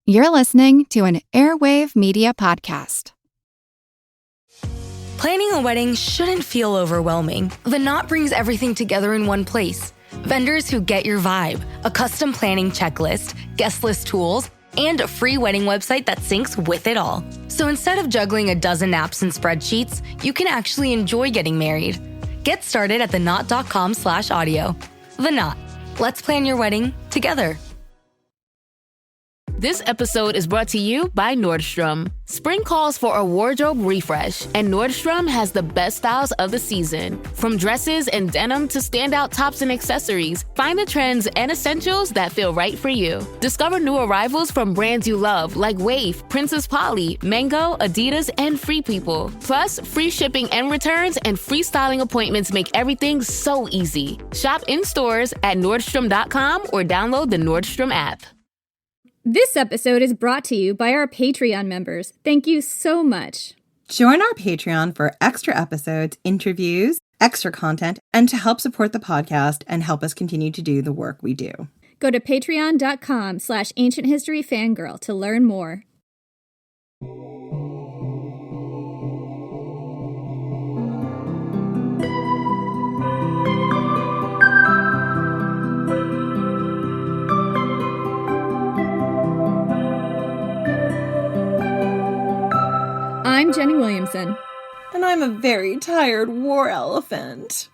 You're listening to an Airwave Media Podcast. Planning a wedding shouldn't feel overwhelming. The Knot brings everything together in one place. Vendors who get your vibe, a custom planning checklist, guest list tools, and a free wedding website that syncs with it all. So instead of juggling a dozen apps and spreadsheets, you can actually enjoy getting married. Get started at theknot.com/audio. The Knot. Let's plan your wedding together. This episode is brought to you by Nordstrom. Spring calls for a wardrobe refresh, and Nordstrom has the best styles of the season. From dresses and denim to standout tops and accessories, find the trends and essentials that feel right for you. Discover new arrivals from brands you love like Wave, Princess Polly, Mango, Adidas, and Free People. Plus, free shipping and returns and free styling appointments make everything so easy. Shop in stores at Nordstrom.com or download the Nordstrom app. This episode is brought to you by our Patreon members. Thank you so much. Join our Patreon for extra episodes, interviews, extra content, and to help support the podcast and help us continue to do the work we do. Go to patreon.com/ancienthistoryfangirl to learn more. I'm Jenny Williamson. And I'm a very tired war elephant.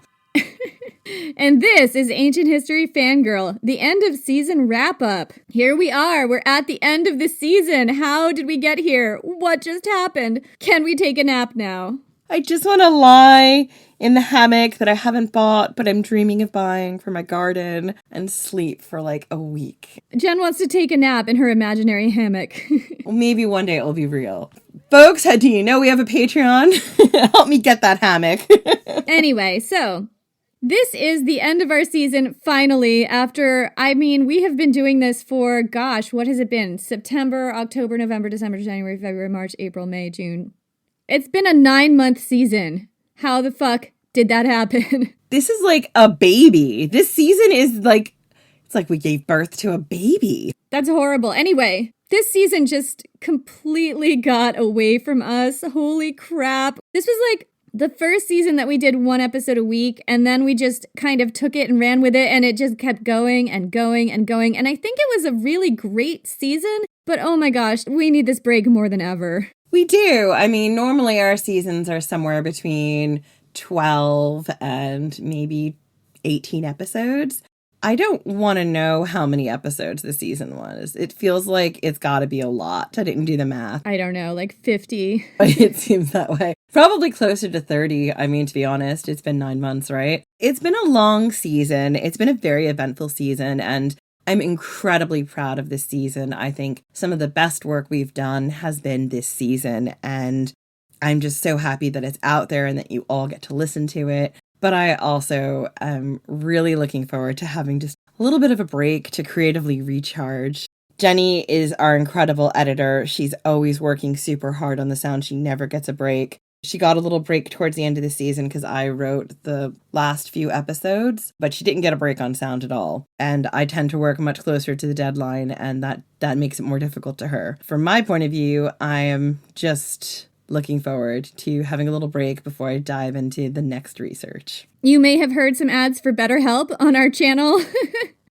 And this is Ancient History Fangirl, the end of season wrap-up. Here we are. We're at the end of the season. How did we get here? What just happened? Can we take a nap now? I just want to lie in the hammock that I haven't bought, but I'm dreaming of buying for my garden and sleep for like a week. Jen wants to take a nap in her imaginary hammock. Well, maybe one day it'll be real. Folks, do you know we have a Patreon? Help me get that hammock. Anyway, so this is the end of our season, finally, after, we have been doing this for, what has it been? September, October, November, December, January, February, March, April, May, June. It's been a 9-month season. How the fuck did that happen? This is like a baby. This season is like, it's like we gave birth to a baby. That's horrible. Anyway, this season just completely got away from us. Holy crap. This was like the first season that we did one episode a week, and then we just kind of took it and ran with it, and it just kept going and going and going. And I think it was a really great season, but oh my gosh, we need this break more than ever. We do. Normally our seasons are somewhere between 12 and maybe 18 episodes. I don't want to know how many episodes the season was. It feels like it's got to be a lot. I didn't do the math. I don't know, like 50. It seems that way. Probably closer to 30. To be honest, it's been 9 months, right? It's been a long season. It's been a very eventful season, and I'm incredibly proud of this season. I think some of the best work we've done has been this season, and I'm just so happy that it's out there and that you all get to listen to it. But I also am really looking forward to having just a little bit of a break to creatively recharge. Jenny is our incredible editor. She's always working super hard on the sound. She never gets a break. She got a little break towards the end of the season because I wrote the last few episodes, but she didn't get a break on sound at all. And I tend to work much closer to the deadline, and that makes it more difficult to her. From my point of view, I am just looking forward to having a little break before I dive into the next research. You may have heard some ads for BetterHelp on our channel.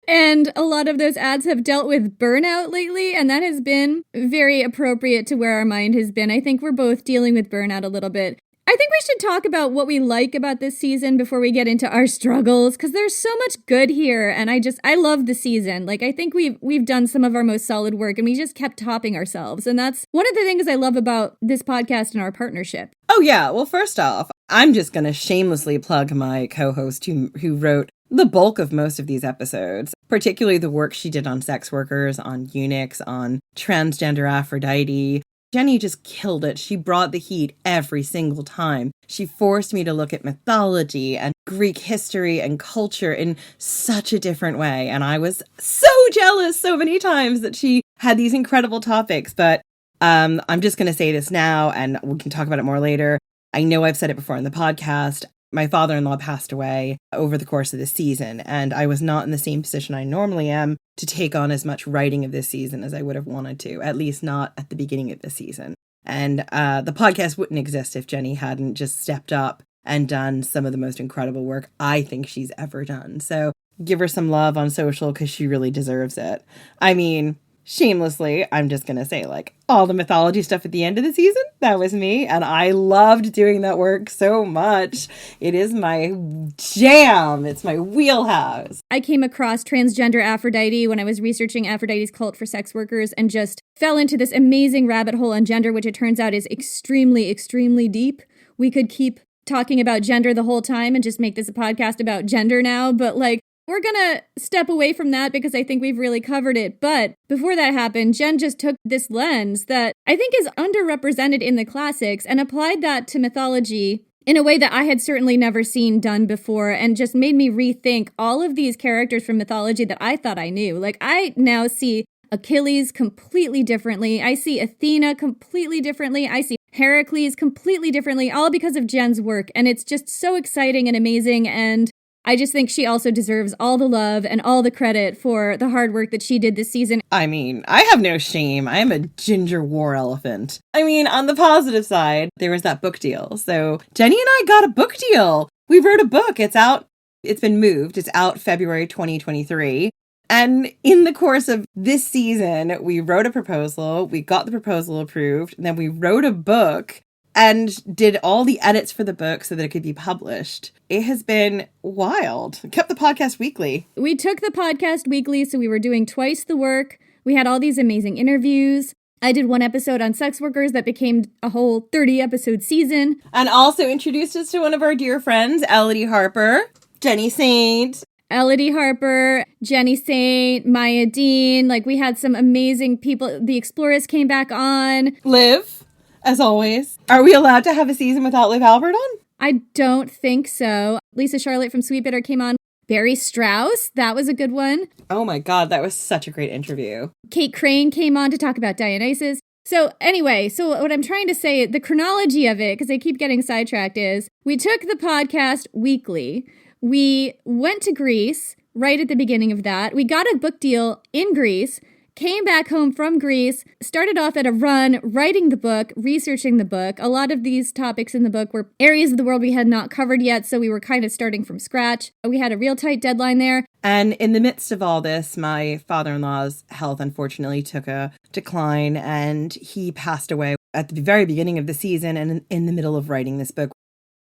And a lot of those ads have dealt with burnout lately, and that has been very appropriate to where our mind has been. I think we're both dealing with burnout a little bit. I think we should talk about what we like about this season before we get into our struggles, because there's so much good here, and I love the season. I think we've done some of our most solid work, and we just kept topping ourselves, and that's one of the things I love about this podcast and our partnership. Oh yeah, well, first off, I'm just going to shamelessly plug my co-host who wrote the bulk of most of these episodes, particularly the work she did on sex workers, on eunuchs, on transgender Aphrodite. Jenny just killed it. She brought the heat every single time. She forced me to look at mythology and Greek history and culture in such a different way. And I was so jealous so many times that she had these incredible topics. But I'm just going to say this now, and we can talk about it more later. I know I've said it before in the podcast. My father-in-law passed away over the course of this season, and I was not in the same position I normally am to take on as much writing of this season as I would have wanted to, at least not at the beginning of the season. And the podcast wouldn't exist if Jenny hadn't just stepped up and done some of the most incredible work I think she's ever done. So give her some love on social because she really deserves it. I mean, shamelessly, I'm just going to say, like, all the mythology stuff at the end of the season, that was me. And I loved doing that work so much. It is my jam. It's my wheelhouse. I came across transgender Aphrodite when I was researching Aphrodite's cult for sex workers and just fell into this amazing rabbit hole on gender, which it turns out is extremely, extremely deep. We could keep talking about gender the whole time and just make this a podcast about gender now, but like, we're gonna step away from that because I think we've really covered it. But before that happened, Jen just took this lens that I think is underrepresented in the classics and applied that to mythology in a way that I had certainly never seen done before, and just made me rethink all of these characters from mythology that I thought I knew. Like, I now see Achilles completely differently. I see Athena completely differently. I see Heracles completely differently, all because of Jen's work. And it's just so exciting and amazing. And I just think she also deserves all the love and all the credit for the hard work that she did this season. I mean, I have no shame. I am a ginger war elephant. I mean, on the positive side, there was that book deal. So Jenny and I got a book deal. We wrote a book. It's out. It's been moved. It's out February 2023. And in the course of this season, we wrote a proposal. We got the proposal approved. And then we wrote a book and did all the edits for the book so that it could be published. It has been wild. Kept the podcast weekly. We took the podcast weekly, so we were doing twice the work. We had all these amazing interviews. I did one episode on sex workers that became a whole 30-episode season. And also introduced us to one of our dear friends, Elodie Harper, Jenny Saint. Elodie Harper, Jenny Saint, Maya Dean. Like, we had some amazing people. The Explorers came back on. Liv, as always. Are we allowed to have a season without Liv Albert on? I don't think so. Lisa Charlotte from Sweetbitter came on. Barry Strauss, that was a good one. Oh my God, that was such a great interview. Kate Crane came on to talk about Dionysus. So anyway, so what I'm trying to say, the chronology of it, because I keep getting sidetracked, is we took the podcast weekly. We went to Greece right at the beginning of that. We got a book deal in Greece, came back home from Greece, started off at a run writing the book, researching the book. A lot of these topics in the book were areas of the world we had not covered yet, so we were kind of starting from scratch. We had a real tight deadline there. And in the midst of all this, my father-in-law's health unfortunately took a decline, and he passed away at the very beginning of the season and in the middle of writing this book.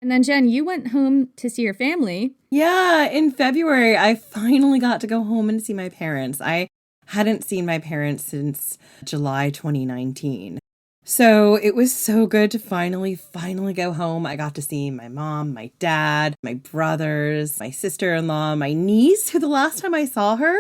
And then, Jen, you went home to see your family. Yeah, in February, I finally got to go home and see my parents. I hadn't seen my parents since July 2019. So it was so good to finally go home. I got to see my mom, my dad, my brothers, my sister-in-law, my niece, who the last time I saw her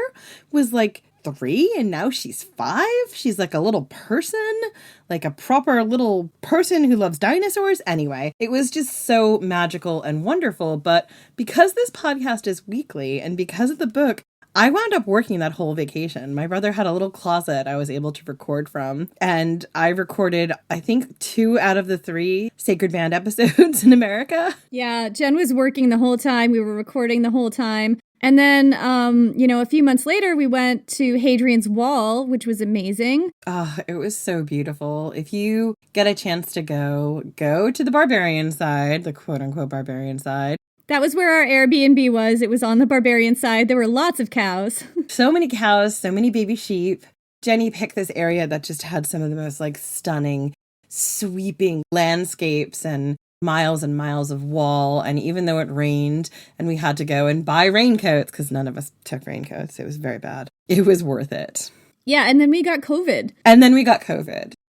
was like 3 and now she's 5. She's like a little person, like a proper little person who loves dinosaurs. Anyway, it was just so magical and wonderful. But because this podcast is weekly and because of the book, I wound up working that whole vacation. My brother had a little closet I was able to record from, and I recorded, I think, 2 out of the 3 Sacred Band episodes in America. Yeah, Jen was working the whole time. We were recording the whole time. And then, a few months later, we went to Hadrian's Wall, which was amazing. Oh, it was so beautiful. If you get a chance to go to the barbarian side, the quote-unquote barbarian side. That was where our Airbnb was. It was on the barbarian side. There were lots of cows. So many cows, so many baby sheep. Jenny picked this area that just had some of the most stunning, sweeping landscapes and miles of wall. And even though it rained and we had to go and buy raincoats, because none of us took raincoats, it was very bad. It was worth it. Yeah, and then we got COVID.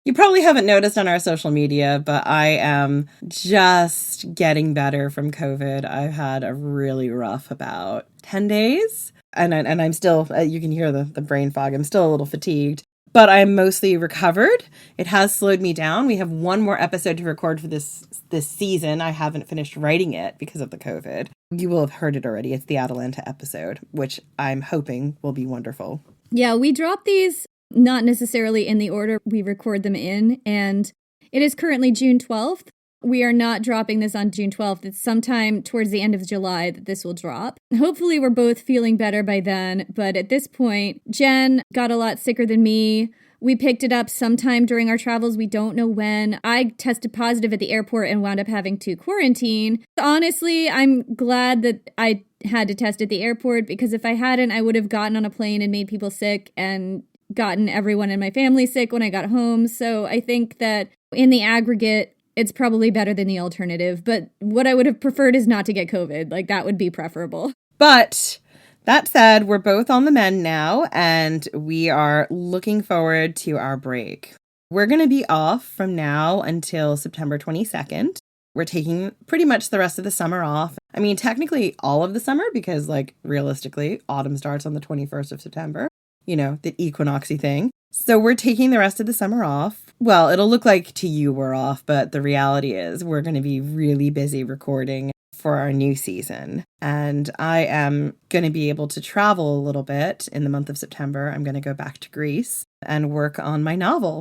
You probably haven't noticed on our social media, but I am just getting better from COVID. I've had a really rough about 10 days, and I'm still, you can hear the brain fog. I'm still a little fatigued, but I'm mostly recovered. It has slowed me down. We have one more episode to record for this season. I haven't finished writing it because of the COVID. You will have heard it already. It's the Atalanta episode, which I'm hoping will be wonderful. Yeah, we dropped these not necessarily in the order we record them in, and it is currently June 12th. We are not dropping this on June 12th. It's sometime towards the end of July that this will drop. Hopefully we're both feeling better by then, but at this point, Jen got a lot sicker than me. We picked it up sometime during our travels. We don't know when. I tested positive at the airport and wound up having to quarantine. Honestly, I'm glad that I had to test at the airport, because if I hadn't, I would have gotten on a plane and made people sick and gotten everyone in my family sick when I got home. So I think that in the aggregate, it's probably better than the alternative. But what I would have preferred is not to get COVID. Like, that would be preferable. But that said, we're both on the mend now, and we are looking forward to our break. We're going to be off from now until September 22nd. We're taking pretty much the rest of the summer off. I mean, technically all of the summer, because, like, realistically, autumn starts on the 21st of September. You know, the equinoxy thing. So we're taking the rest of the summer off. Well, it'll look like to you we're off, but the reality is we're going to be really busy recording for our new season. And I am going to be able to travel a little bit in the month of September. I'm going to go back to Greece and work on my novel.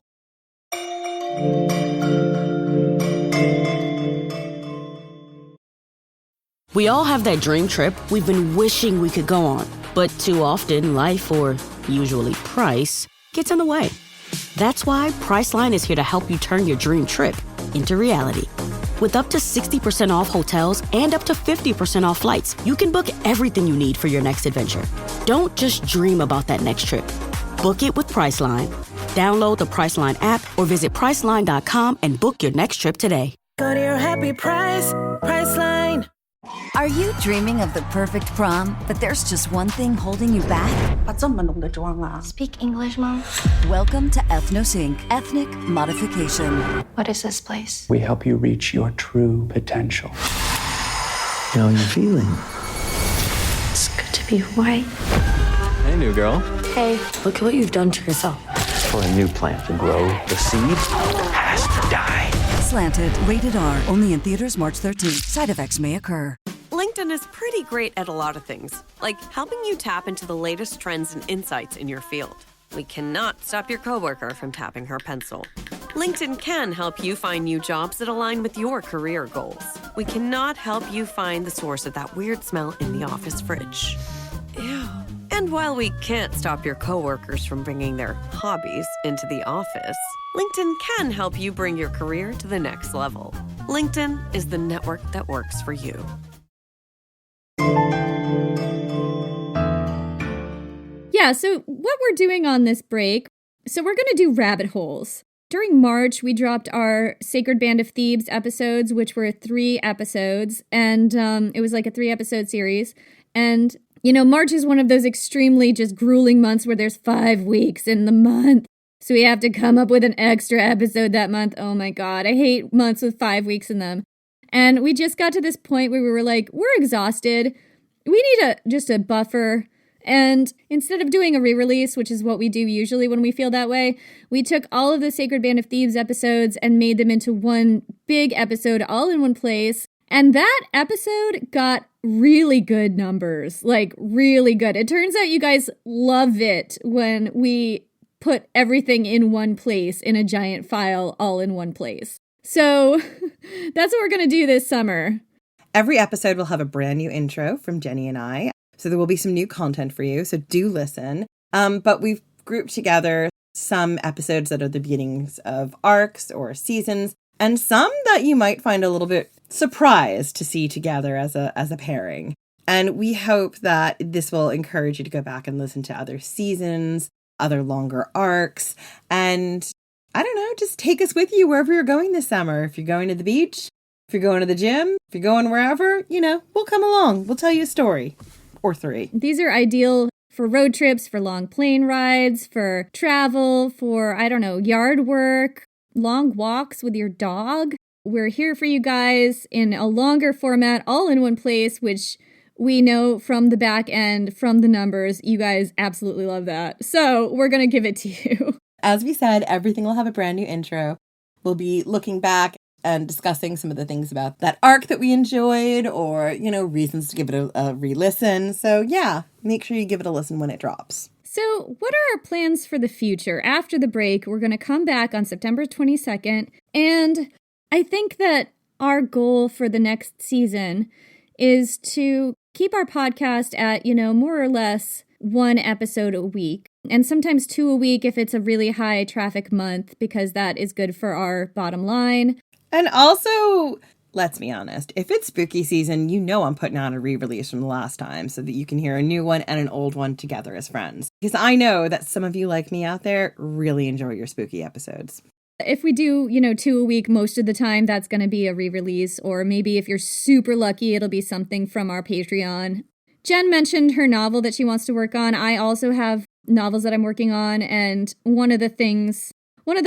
We all have that dream trip we've been wishing we could go on, but too often life, or usually price, gets in the way. That's why Priceline is here to help you turn your dream trip into reality. With up to 60% off hotels and up to 50% off flights, you can book everything you need for your next adventure. Don't just dream about that next trip. Book it with Priceline. Download the Priceline app or visit Priceline.com and book your next trip today. Go to your happy price, Priceline. Are you dreaming of the perfect prom, but there's just one thing holding you back? Speak English, Mom. Welcome to Ethnosync, Ethnic Modification. What is this place? We help you reach your true potential. How are you feeling? It's good to be white. Hey, new girl. Hey. Look at what you've done to yourself. For a new plant to grow, the seed has to die. Slanted, rated R, only in theaters March 13th. Side effects may occur. LinkedIn is pretty great at a lot of things, like helping you tap into the latest trends and insights in your field. We cannot stop your coworker from tapping her pencil. LinkedIn can help you find new jobs that align with your career goals. We cannot help you find the source of that weird smell in the office fridge. Ew. And while we can't stop your coworkers from bringing their hobbies into the office, LinkedIn can help you bring your career to the next level. LinkedIn is the network that works for you. Yeah, so what we're doing on this break, so we're going to do rabbit holes. During March, we dropped our Sacred Band of Thebes episodes, which were 3 episodes, and it was like a 3-episode series. And, you know, March is one of those extremely just grueling months where there's 5 weeks in the month. So we have to come up with an extra episode that month. Oh my God, I hate months with 5 weeks in them. And we just got to this point where we were like, we're exhausted. We need just a buffer. And instead of doing a re-release, which is what we do usually when we feel that way, we took all of the Sacred Band of Thebes episodes and made them into one big episode all in one place. And that episode got really good numbers, like really good. It turns out you guys love it when we put everything in one place in a giant file all in one place. So that's what we're going to do this summer. Every episode will have a brand new intro from Jenny and I. So there will be some new content for you. So do listen. But we've grouped together some episodes that are the beginnings of arcs or seasons, and some that you might find a little bit surprised to see together as a pairing. And we hope that this will encourage you to go back and listen to other seasons, other longer arcs, and I don't know, just take us with you wherever you're going this summer. If you're going to the beach, if you're going to the gym, if you're going wherever, you know, we'll come along. We'll tell you a story or 3. These are ideal for road trips, for long plane rides, for travel, for, I don't know, yard work, long walks with your dog. We're here for you guys in a longer format, all in one place, which we know from the back end, from the numbers, you guys absolutely love that. So we're going to give it to you. As we said, everything will have a brand new intro. We'll be looking back and discussing some of the things about that arc that we enjoyed, or, you know, reasons to give it a re-listen. So yeah, make sure you give it a listen when it drops. So what are our plans for the future? After the break, we're going to come back on September 22nd. And I think that our goal for the next season is to keep our podcast at, more or less 1 episode a week. And sometimes 2 a week if it's a really high traffic month, because that is good for our bottom line. And also, let's be honest, if it's spooky season, I'm putting out a re-release from the last time so that you can hear a new one and an old one together as friends. Because I know that some of you like me out there really enjoy your spooky episodes. If we do, 2 a week most of the time, that's going to be a re-release. Or maybe if you're super lucky, it'll be something from our Patreon. Jen mentioned her novel that she wants to work on. I also have novels that I'm working on. And one of the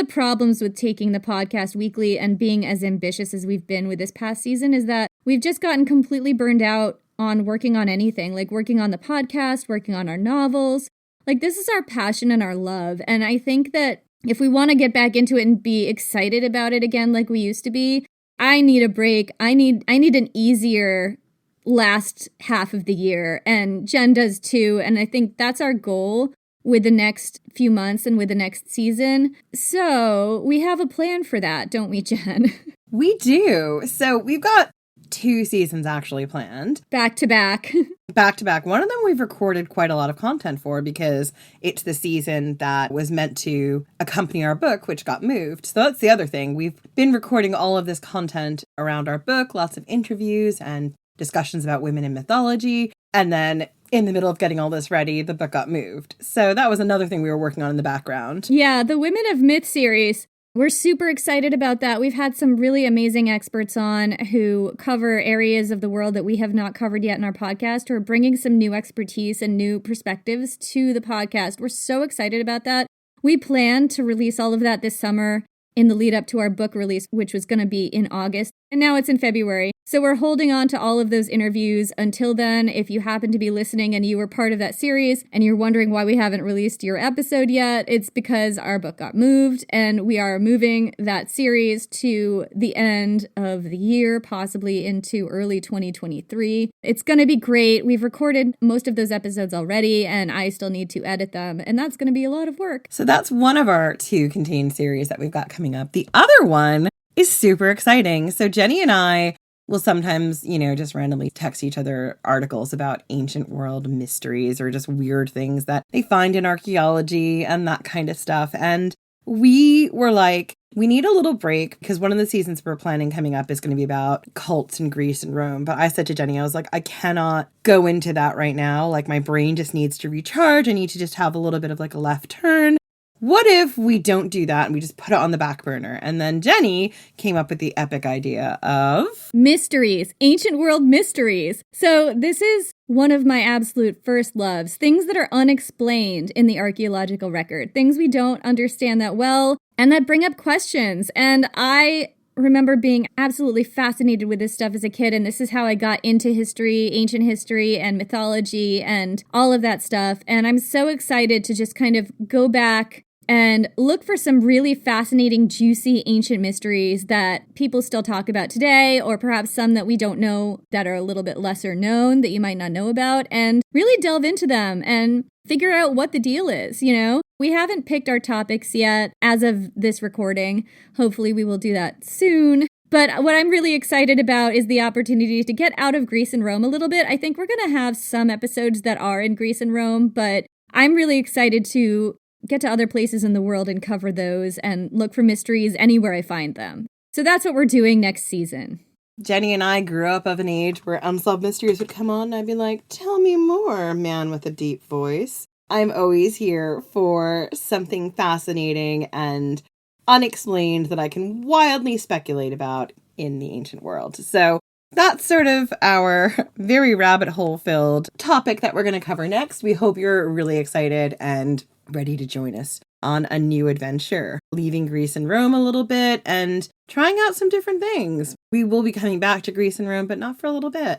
problems with taking the podcast weekly and being as ambitious as we've been with this past season is that we've just gotten completely burned out on working on anything, like working on the podcast, working on our novels. Like, this is our passion and our love. And I think that if we want to get back into it and be excited about it again like we used to be, I need a break. I need an easier last half of the year. And Jen does too. And I think that's our goal with the next few months and with the next season. So we have a plan for that, don't we, Jen? We do. So we've got 2 seasons actually planned. Back to back. Back to back. One of them we've recorded quite a lot of content for because it's the season that was meant to accompany our book, which got moved. So that's the other thing. We've been recording all of this content around our book, lots of interviews and discussions about women in mythology. And then in the middle of getting all this ready, the book got moved. So that was another thing we were working on in the background. Yeah, the Women of Myth series. We're super excited about that. We've had some really amazing experts on who cover areas of the world that we have not covered yet in our podcast, who are bringing some new expertise and new perspectives to the podcast. We're so excited about that. We plan to release all of that this summer in the lead up to our book release, which was going to be in August. And now it's in February. So we're holding on to all of those interviews until then. If you happen to be listening and you were part of that series and you're wondering why we haven't released your episode yet, it's because our book got moved and we are moving that series to the end of the year, possibly into early 2023. It's going to be great. We've recorded most of those episodes already and I still need to edit them. And that's going to be a lot of work. So that's one of our 2 contained series that we've got coming up. The other one is super exciting. So Jenny and I will sometimes, just randomly text each other articles about ancient world mysteries or just weird things that they find in archaeology and that kind of stuff. And we were like, we need a little break because one of the seasons we're planning coming up is going to be about cults in Greece and Rome. But I said to Jenny, I was like, I cannot go into that right now. Like, my brain just needs to recharge. I need to just have a little bit of like a left turn. What if we don't do that and we just put it on the back burner? And then Jenny came up with the epic idea of mysteries, ancient world mysteries. So this is one of my absolute first loves, things that are unexplained in the archaeological record, things we don't understand that well and that bring up questions. And I remember being absolutely fascinated with this stuff as a kid, and this is how I got into history, ancient history and mythology and all of that stuff. And I'm so excited to just kind of go back and look for some really fascinating, juicy ancient mysteries that people still talk about today, or perhaps some that we don't know that are a little bit lesser known that you might not know about, and really delve into them and figure out what the deal is, We haven't picked our topics yet as of this recording. Hopefully we will do that soon. But what I'm really excited about is the opportunity to get out of Greece and Rome a little bit. I think we're going to have some episodes that are in Greece and Rome, but I'm really excited to get to other places in the world and cover those and look for mysteries anywhere I find them. So that's what we're doing next season. Jenny and I grew up of an age where Unsolved Mysteries would come on and I'd be like, tell me more, man with a deep voice. I'm always here for something fascinating and unexplained that I can wildly speculate about in the ancient world. So that's sort of our very rabbit hole filled topic that we're going to cover next. We hope you're really excited and ready to join us on a new adventure, leaving Greece and Rome a little bit and trying out some different things. We will be coming back to Greece and Rome, but not for a little bit.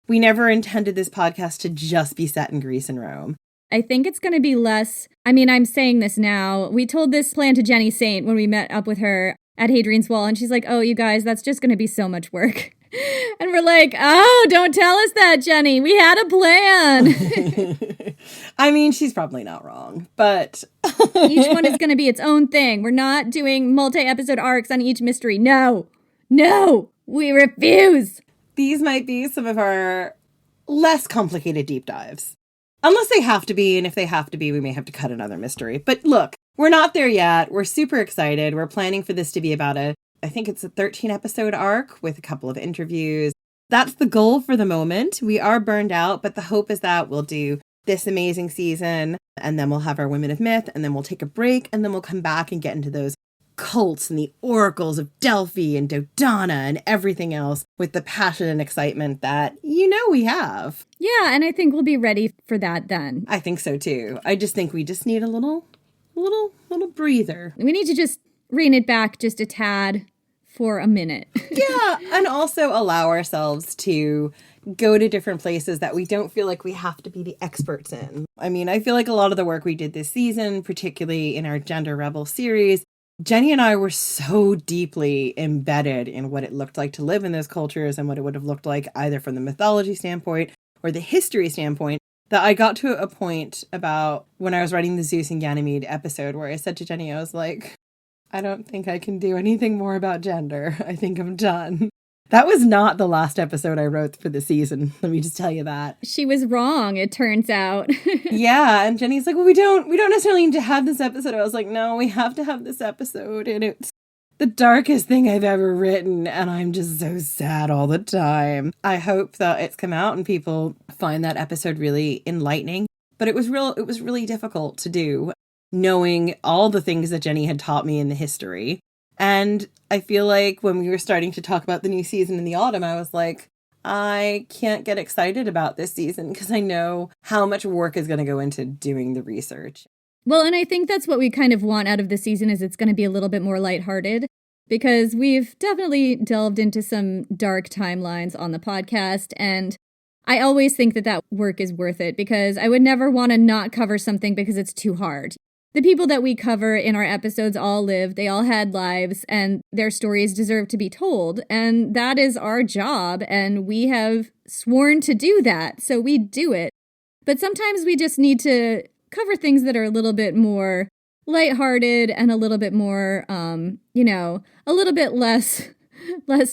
We never intended this podcast to just be set in Greece and Rome. I think it's going to be less. I'm saying this now. We told this plan to Jenny Saint when we met up with her at Hadrian's Wall, and she's like, oh, you guys, that's just going to be so much work. And we're like, oh, don't tell us that, Jenny. We had a plan. She's probably not wrong, but each one is going to be its own thing. We're not doing multi-episode arcs on each mystery. No. We refuse. These might be some of our less complicated deep dives. Unless they have to be, and if they have to be, we may have to cut another mystery. But look, we're not there yet. We're super excited. We're planning for this to be about I think it's a 13-episode arc with a couple of interviews. That's the goal for the moment. We are burned out, but the hope is that we'll do this amazing season, and then we'll have our Women of Myth, and then we'll take a break, and then we'll come back and get into those cults and the oracles of Delphi and Dodona and everything else with the passion and excitement that we have. Yeah, and I think we'll be ready for that then. I think so too. I just think we just need a little breather. We need to just rein it back just a tad for a minute. Yeah, and also allow ourselves to go to different places that we don't feel like we have to be the experts in. I mean, I feel like a lot of the work we did this season, particularly in our Gender Rebel series, Jenny and I were so deeply embedded in what it looked like to live in those cultures and what it would have looked like either from the mythology standpoint or the history standpoint that I got to a point about when I was writing the Zeus and Ganymede episode where I said to Jenny, I was like, I don't think I can do anything more about gender. I think I'm done. That was not the last episode I wrote for the season. Let me just tell you that. She was wrong, it turns out. Yeah, and Jenny's like, well, we don't necessarily need to have this episode. I was like, no, we have to have this episode. And it's the darkest thing I've ever written. And I'm just so sad all the time. I hope that it's come out and people find that episode really enlightening. But it was really difficult to do, knowing all the things that Jenny had taught me in the history. And I feel like when we were starting to talk about the new season in the autumn, I was like, I can't get excited about this season because I know how much work is going to go into doing the research. Well, and I think that's what we kind of want out of the season is it's going to be a little bit more lighthearted because we've definitely delved into some dark timelines on the podcast. And I always think that work is worth it because I would never want to not cover something because it's too hard. The people that we cover in our episodes all lived, they all had lives, and their stories deserve to be told. And that is our job, and we have sworn to do that, so we do it. But sometimes we just need to cover things that are a little bit more lighthearted and a little bit more, a little bit less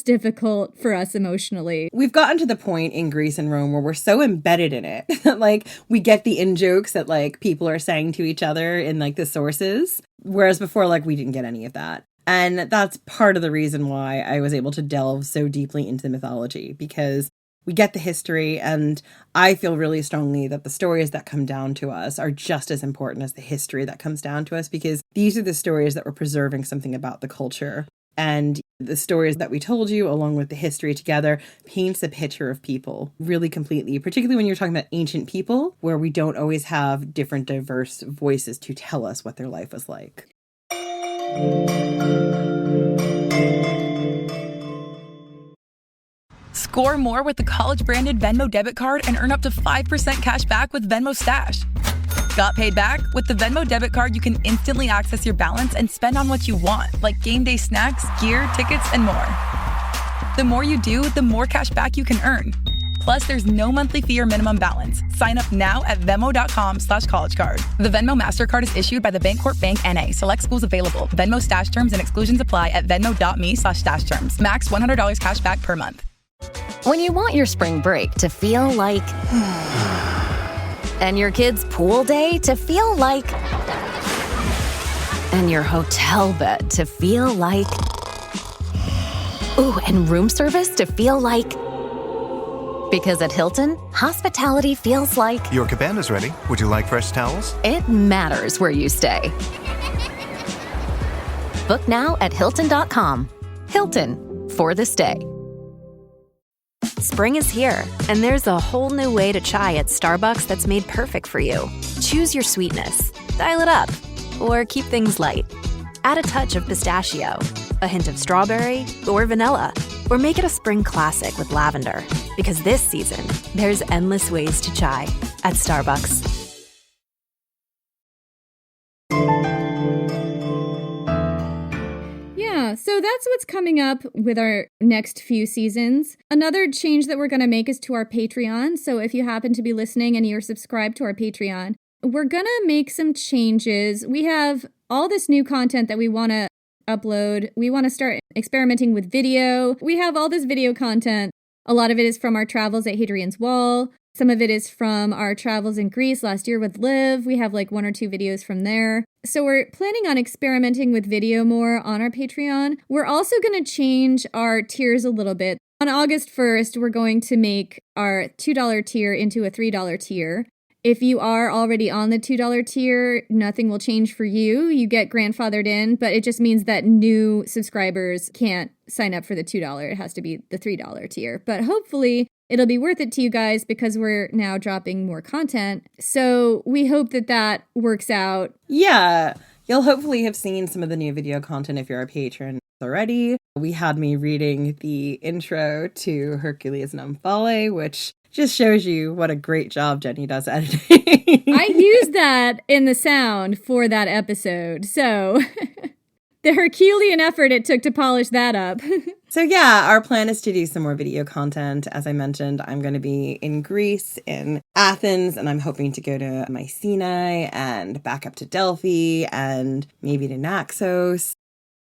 difficult for us emotionally. We've gotten to the point in Greece and Rome where we're so embedded in it that like we get the in-jokes that like people are saying to each other in like the sources, whereas before like we didn't get any of that. And that's part of the reason why I was able to delve so deeply into the mythology, because we get the history, and I feel really strongly that the stories that come down to us are just as important as the history that comes down to us, because these are the stories that were preserving something about the culture. And the stories that we told you, along with the history together, paints a picture of people really completely, particularly when you're talking about ancient people, where we don't always have different diverse voices to tell us what their life was like. Score more with the college-branded Venmo debit card and earn up to 5% cash back with Venmo Stash. Got paid back? With the Venmo debit card, you can instantly access your balance and spend on what you want, like game day snacks, gear, tickets, and more. The more you do, the more cash back you can earn. Plus, there's no monthly fee or minimum balance. Sign up now at Venmo.com/collegecard. The Venmo MasterCard is issued by the Bancorp Bank N.A. Select schools available. Venmo Stash terms and exclusions apply at venmo.me/stash terms. Max $100 cash back per month. When you want your spring break to feel like... and your kids' pool day to feel like... and your hotel bed to feel like... ooh, and room service to feel like... because at Hilton, hospitality feels like... Your cabana's ready. Would you like fresh towels? It matters where you stay. Book now at Hilton.com. Hilton, for the stay. Spring is here, and there's a whole new way to chai at Starbucks that's made perfect for you. Choose your sweetness, dial it up, or keep things light. Add a touch of pistachio, a hint of strawberry, or vanilla, or make it a spring classic with lavender. Because this season, there's endless ways to chai at Starbucks. So that's what's coming up with our next few seasons. Another change that we're going to make is to our Patreon. So if you happen to be listening and you're subscribed to our Patreon, we're going to make some changes. We have all this new content that we want to upload. We want to start experimenting with video. We have all this video content. A lot of it is from our travels at Hadrian's Wall. Some of it is from our travels in Greece last year with Liv. We have like 1 or 2 videos from there. So we're planning on experimenting with video more on our Patreon. We're also going to change our tiers a little bit. On August 1st, we're going to make our $2 tier into a $3 tier. If you are already on the $2 tier, nothing will change for you. You get grandfathered in, but it just means that new subscribers can't sign up for the $2. It has to be the $3 tier. But hopefully it'll be worth it to you guys because we're now dropping more content. So we hope that that works out. Yeah, you'll hopefully have seen some of the new video content if you're a patron already. We had me reading the intro to Hercules and Omphale, which just shows you what a great job Jenny does editing. I used that in the sound for that episode. So the Herculean effort it took to polish that up. So yeah, our plan is to do some more video content. As I mentioned, I'm going to be in Greece, in Athens, and I'm hoping to go to Mycenae and back up to Delphi and maybe to Naxos.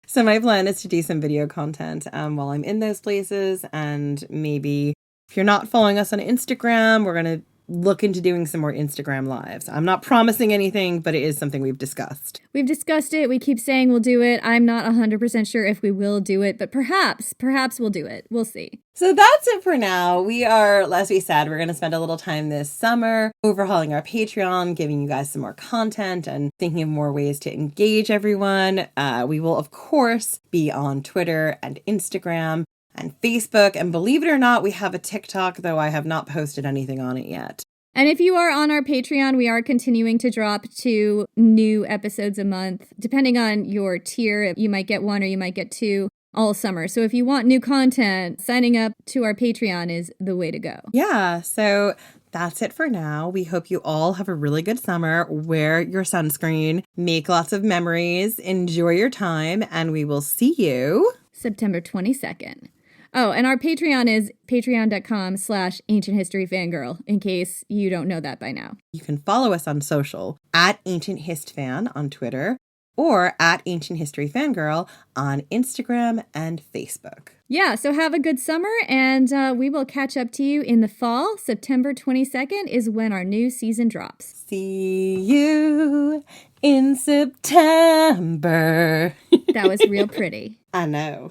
So my plan is to do some video content while I'm in those places, and maybe if you're not following us on Instagram, we're going to look into doing some more Instagram lives. I'm not promising anything, but it is something we've discussed. We've discussed it. We keep saying we'll do it. I'm not 100% sure if we will do it, but perhaps we'll do it. We'll see. So that's it for now. We are, as we said, we're going to spend a little time this summer overhauling our Patreon, giving you guys some more content and thinking of more ways to engage everyone. We will, of course, be on Twitter and Instagram and Facebook, and believe it or not, we have a TikTok, though I have not posted anything on it yet. And if you are on our Patreon, we are continuing to drop 2 new episodes a month. Depending on your tier, you might get 1 or you might get 2 all summer. So if you want new content, signing up to our Patreon is the way to go. Yeah, so that's it for now. We hope you all have a really good summer. Wear your sunscreen, make lots of memories, enjoy your time, and we will see you September 22nd. Oh, and our Patreon is patreon.com/ancienthistoryfangirl, in case you don't know that by now. You can follow us on social at ancienthistfan on Twitter or at Ancient History Fangirl on Instagram and Facebook. Yeah, so have a good summer, and we will catch up to you in the fall. September 22nd is when our new season drops. See you in September. That was real pretty. I know.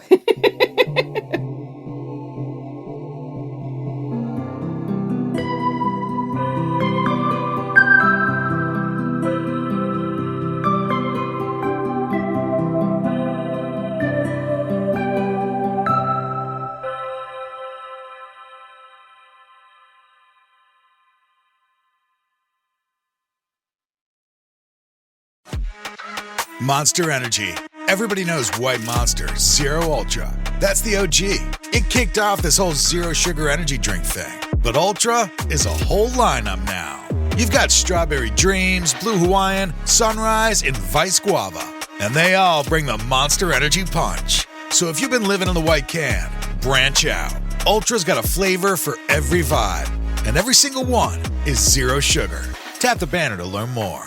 Monster Energy. Everybody knows White Monster Zero Ultra. That's the OG. It kicked off this whole zero sugar energy drink thing. But Ultra is a whole lineup now. You've got Strawberry Dreams, Blue Hawaiian, Sunrise, and Vice Guava. And they all bring the Monster Energy punch. So if you've been living in the white can, branch out. Ultra's got a flavor for every vibe. And every single one is zero sugar. Tap the banner to learn more.